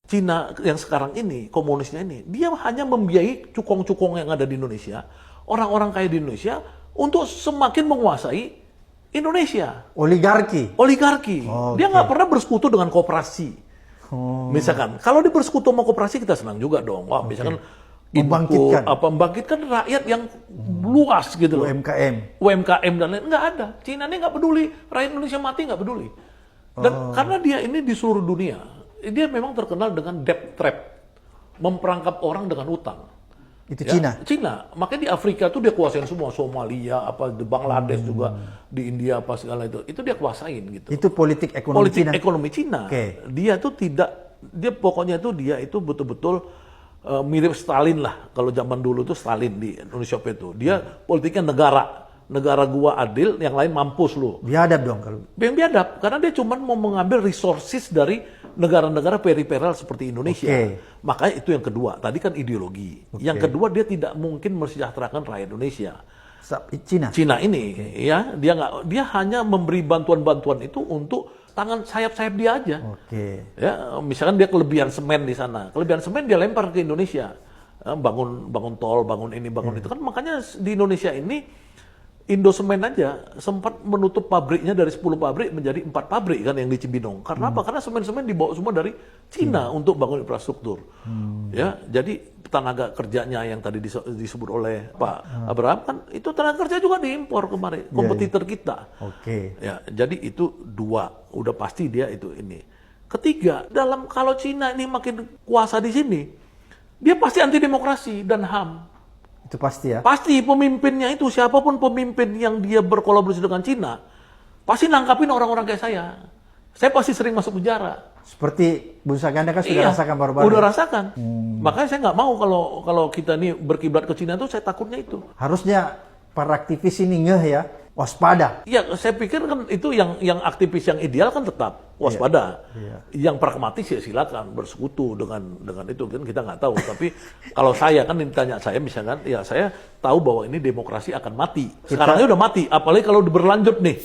Cina yang sekarang ini, komunisnya ini, dia hanya membiayai cukong-cukong yang ada di Indonesia, orang-orang kaya di Indonesia, untuk semakin menguasai Indonesia. Oligarki. Oligarki. Dia Oke. nggak pernah bersekutu dengan koperasi. Misalkan, kalau dia bersekutu sama koperasi kita senang juga dong. Wah, misalkan membangkitkan rakyat yang luas gitu loh. UMKM dan lain, nggak ada. Cina ini nggak peduli, rakyat Indonesia mati nggak peduli. Dan karena dia ini di seluruh dunia, dia memang terkenal dengan debt trap, memperangkap orang dengan utang. Itu Ya, Cina. Makanya di Afrika tuh dia kuasain semua, Somalia, apa di Bangladesh juga, di India apa segala itu dia kuasain gitu. Itu politik ekonomi Cina. Ekonomi Cina. Okay. Dia tuh tidak, dia pokoknya tuh dia itu betul-betul mirip Stalin lah. Kalau zaman dulu tuh Stalin di Uni Soviet itu. Dia politiknya negara gua adil, yang lain mampus lu. Biadab dong kalau. Biadab, karena dia cuma mau mengambil resources dari negara-negara periferal seperti Indonesia. Makanya itu yang kedua. Tadi kan ideologi. Yang kedua, dia tidak mungkin mensejahterakan rakyat Indonesia. Cina ini, ya, dia hanya memberi bantuan-bantuan itu untuk tangan sayap-sayap dia aja. Ya, misalkan dia kelebihan semen di sana, kelebihan semen dia lempar ke Indonesia, bangun tol, bangun ini, bangun itu kan. Makanya di Indonesia ini Indosemen aja sempat menutup pabriknya dari 10 pabrik menjadi 4 pabrik kan yang di Cibinong. Karena apa? Karena semen-semen dibawa semua dari Cina untuk bangun infrastruktur. Ya, jadi tenaga kerjanya yang tadi disebut oleh Pak Abraham kan itu tenaga kerja juga diimpor kemarin, kompetitor kita. Ya, jadi itu dua, udah pasti dia itu ini. Ketiga, kalau Cina ini makin kuasa di sini, dia pasti anti demokrasi dan HAM. Itu pasti ya? Pasti pemimpinnya itu, siapapun pemimpin yang dia berkolaborasi dengan Cina, pasti nangkapin orang-orang kayak saya. Saya pasti sering masuk penjara. Seperti Bu Saganda kan sudah rasakan baru-baru. Udah rasakan. Makanya saya nggak mau kalau kita ini berkiblat ke Cina tuh, saya takutnya itu. Harusnya para aktivis ini ngeh ya, waspada. Iya, saya pikir kan itu yang aktivis yang ideal kan tetap waspada. Yang pragmatis ya silakan bersekutu dengan itu kan kita nggak tahu. Tapi kalau saya kan ditanya saya misalkan, ya saya tahu bahwa ini demokrasi akan mati. Sekarangnya udah mati, apalagi kalau udah berlanjut nih.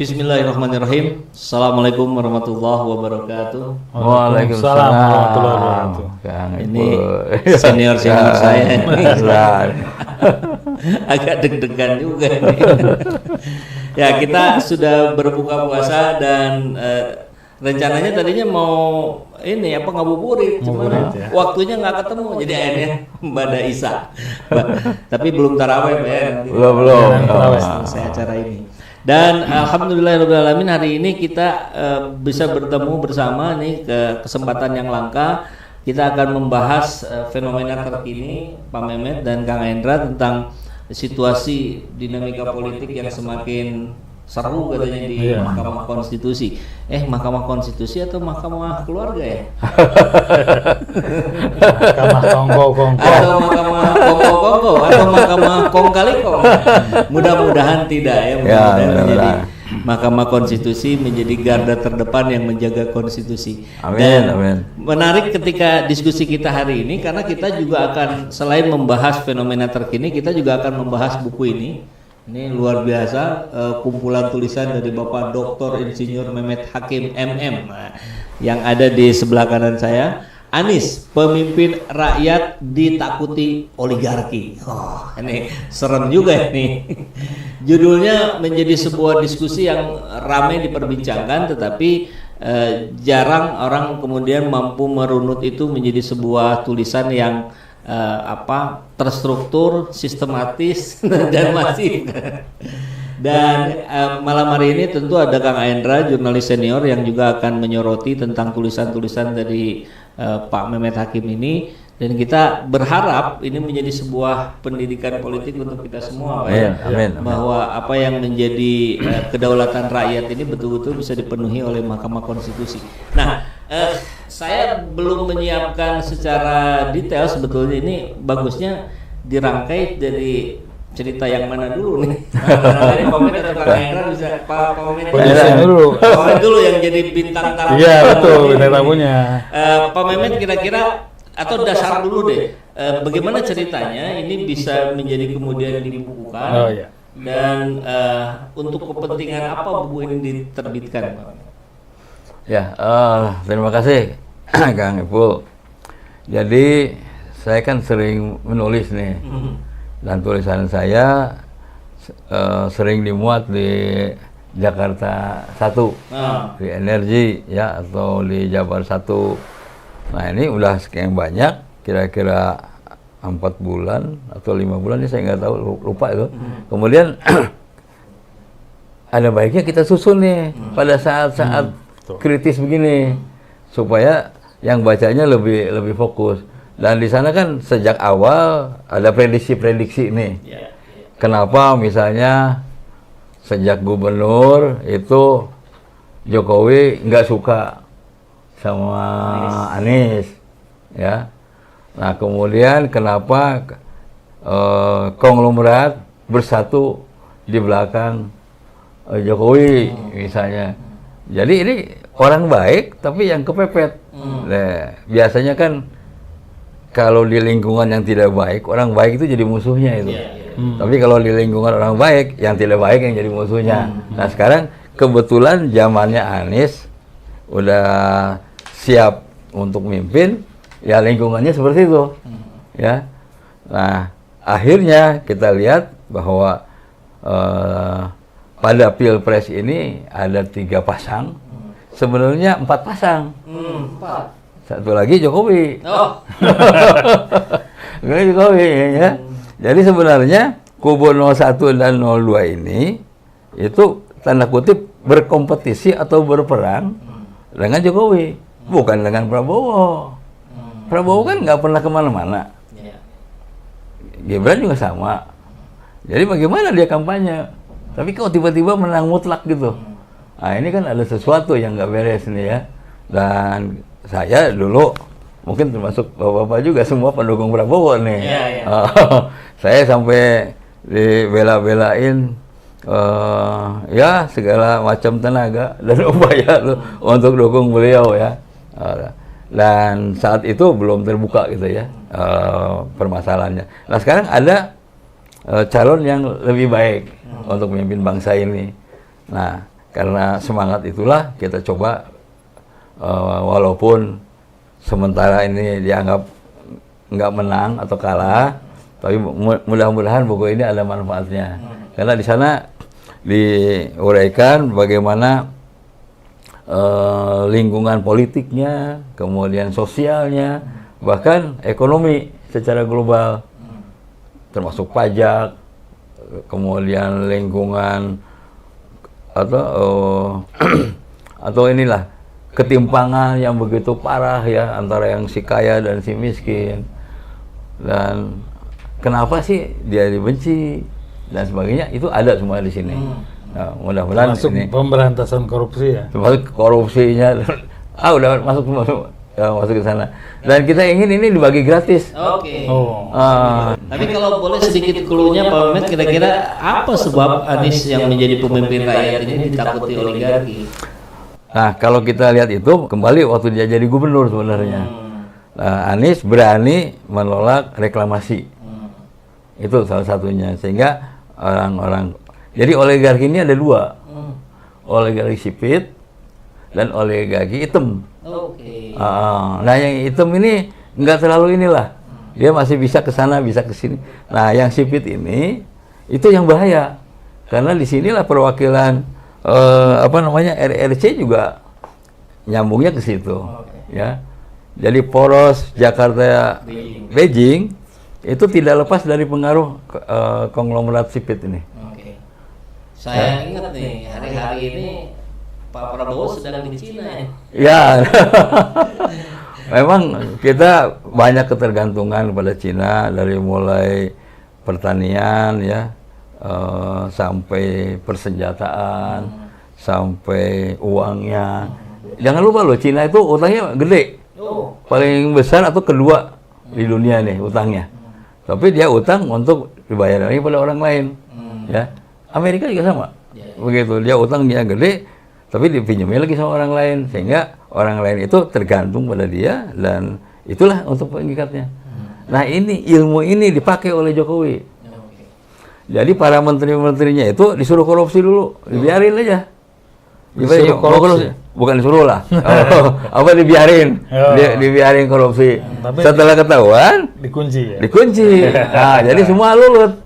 Bismillahirrahmanirrahim. Assalamualaikum warahmatullahi wabarakatuh. Waalaikumsalam warahmatullahi wabarakatuh. Ini senior saya ini. Agak deg-degan juga nih. Ya, kita sudah berbuka puasa dan rencananya tadinya mau ini ngabuburit, cuman waktunya nggak ketemu, jadi akhirnya pada Isya. Tapi belum tarawih ya. Belum. Selesai acara ini. Dan alhamdulillahirobbilalamin hari ini kita bisa bertemu bersama nih ke kesempatan yang langka. Kita akan membahas fenomena terkini Pak Mehmet dan Kang Hendra tentang situasi dinamika politik yang semakin seru katanya di Mahkamah Konstitusi. Mahkamah Konstitusi atau Mahkamah Keluarga ya? Mahkamah Kongko. Atau Mahkamah Kongko atau Mahkamah Kong kali kong. Mudah-mudahan tidak ya. Mudah-mudahan menjadi Mahkamah Konstitusi menjadi garda terdepan yang menjaga konstitusi. Amin. Menarik ketika diskusi kita hari ini karena kita juga akan selain membahas fenomena terkini, kita juga akan membahas buku ini. Ini luar biasa, kumpulan tulisan dari Bapak Dr. Insinyur Mehmet Hakim MM yang ada di sebelah kanan saya. Anies, pemimpin rakyat ditakuti oligarki. Ini serem juga ini. Judulnya menjadi sebuah diskusi yang ramai diperbincangkan, tetapi jarang orang kemudian mampu merunut itu menjadi sebuah tulisan yang terstruktur, sistematis dan masif. Dan malam hari ini tentu ada Kang Hendra, jurnalis senior yang juga akan menyoroti tentang tulisan-tulisan dari Pak Mehmet Hakim ini, dan kita berharap ini menjadi sebuah pendidikan politik untuk kita semua, Pak, bahwa apa yang menjadi kedaulatan rakyat ini betul-betul bisa dipenuhi oleh Mahkamah Konstitusi. Nah, saya belum menyiapkan secara detail sebetulnya, ini bagusnya dirangkai dari cerita yang mana dulu nih? Dari Pak Mehmet atau Kang Hendra bisa Pak Mehmet dulu yang jadi bintang tamu. Iya betul, bintang tamunya. Pak Mehmet kira-kira atau dasar dulu deh, bagaimana ceritanya ini bisa menjadi kemudian dibukukan? Oh iya. Dan untuk kepentingan apa buku ini diterbitkan, Pak? Ya, terima kasih Kang Ipul. Jadi saya kan sering menulis nih, dan tulisan saya sering dimuat di Jakarta 1, di Energi ya, atau di Jabar 1. Nah ini udah sekian banyak, kira-kira 4 bulan atau 5 bulan, ini saya nggak tahu, lupa itu. Kemudian ada baiknya kita susun nih pada saat-saat kritis begini, supaya yang bacanya lebih fokus. Dan di sana kan sejak awal ada prediksi-prediksi nih. Kenapa misalnya sejak gubernur itu Jokowi nggak suka sama Anies, ya. Nah kemudian kenapa konglomerat bersatu di belakang Jokowi misalnya. Jadi ini orang baik tapi yang kepepet. Nah, biasanya kan kalau di lingkungan yang tidak baik, orang baik itu jadi musuhnya itu. Tapi kalau di lingkungan orang baik, yang tidak baik yang jadi musuhnya. Nah sekarang kebetulan zamannya Anies udah siap untuk mimpin, ya lingkungannya seperti itu, ya. Nah akhirnya kita lihat bahwa pada pilpres ini ada 3 pasang, sebenarnya 4 pasang. Satu lagi Jokowi. Jokowi ya. Jadi sebenarnya kubu 01 dan 02 ini itu tanda kutip berkompetisi atau berperang dengan Jokowi, bukan dengan Prabowo. Prabowo kan nggak pernah kemana-mana. Gibran juga sama. Jadi bagaimana dia kampanye? Tapi kok tiba-tiba menang mutlak gitu. Nah ini kan ada sesuatu yang nggak beres nih ya. Dan saya dulu mungkin termasuk bapak-bapak juga semua pendukung Prabowo nih. Saya sampai dibela-belain ya segala macam tenaga dan upaya tuh untuk dukung beliau ya. Dan saat itu belum terbuka gitu ya permasalahannya. Nah sekarang ada calon yang lebih baik untuk memimpin bangsa ini. Nah karena semangat itulah kita coba walaupun sementara ini dianggap nggak menang atau kalah, tapi mudah-mudahan buku ini ada manfaatnya. Karena di sana diuraikan bagaimana lingkungan politiknya, kemudian sosialnya, bahkan ekonomi secara global, termasuk pajak, kemudian lingkungan atau inilah ketimpangan yang begitu parah ya antara yang si kaya dan si miskin, dan kenapa sih dia dibenci dan sebagainya, itu ada semua di sini. Nah, mudah-mudahan Masuk ini pemberantasan korupsi ya. termasuk korupsinya udah masuk ke sana, dan kita ingin ini dibagi gratis. Tapi kalau boleh sedikit clue-nya Pak Mehmet, kira-kira apa sebab Anies yang menjadi pemimpin rakyat ini ditakuti oligarki? Nah, kalau kita lihat itu kembali waktu dia jadi gubernur sebenarnya. Anies berani menolak reklamasi. Itu salah satunya. Sehingga orang-orang, jadi oligarki ini ada 2. Oligarki sipit dan oligarki hitam. Nah, yang hitam ini nggak terlalu inilah. Dia masih bisa ke sana, bisa ke sini. Nah, yang sipit ini itu yang bahaya. Karena di sinilah perwakilan RRC juga nyambungnya ke situ, ya. Jadi poros Jakarta Beijing itu tidak lepas dari pengaruh konglomerat sipit ini. Saya ingat nih, hari-hari ini Pak Prabowo sedang di Cina ya. Ya, memang kita banyak ketergantungan pada Cina, dari mulai pertanian ya, sampai persenjataan, sampai uangnya. Jangan lupa loh, Cina itu utangnya gede, paling besar atau kedua di dunia nih utangnya. Tapi dia utang untuk dibayar lagi pada orang lain, ya. Amerika juga sama, begitu. Dia utang dia gede, tapi dipinjamnya lagi sama orang lain, sehingga orang lain itu tergantung pada dia, dan itulah untuk pengikatnya. Nah ini ilmu ini dipakai oleh Jokowi. Jadi para menteri-menterinya itu disuruh korupsi dulu, dibiarin aja. Disuruh korupsi? Bukan disuruh lah. Apa dibiarin? Oh. Dibiarin korupsi. Tapi Setelah ketahuan, dikunci ya. dikunci. Nah, jadi semua lulut.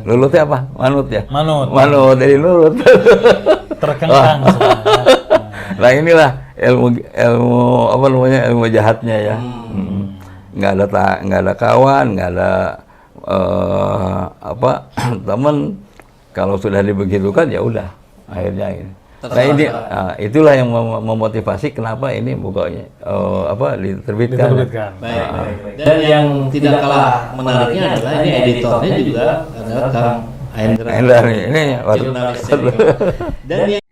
Lulutnya apa? Manut ya. Manut. Jadi lulut. Terkengkang sebenarnya. Nah inilah ilmu apa namanya, ilmu jahatnya ya. Nggak ada kawan, nggak ada teman. Kalau sudah dibegitukan ya udah akhirnya ini. Nah ini itulah yang memotivasi kenapa ini pokoknya diterbitkan. Baik. Dan yang tidak kalah menariknya adalah ini editornya juga adalah Kang Aindra. Ini jurnalis senior. Dan yang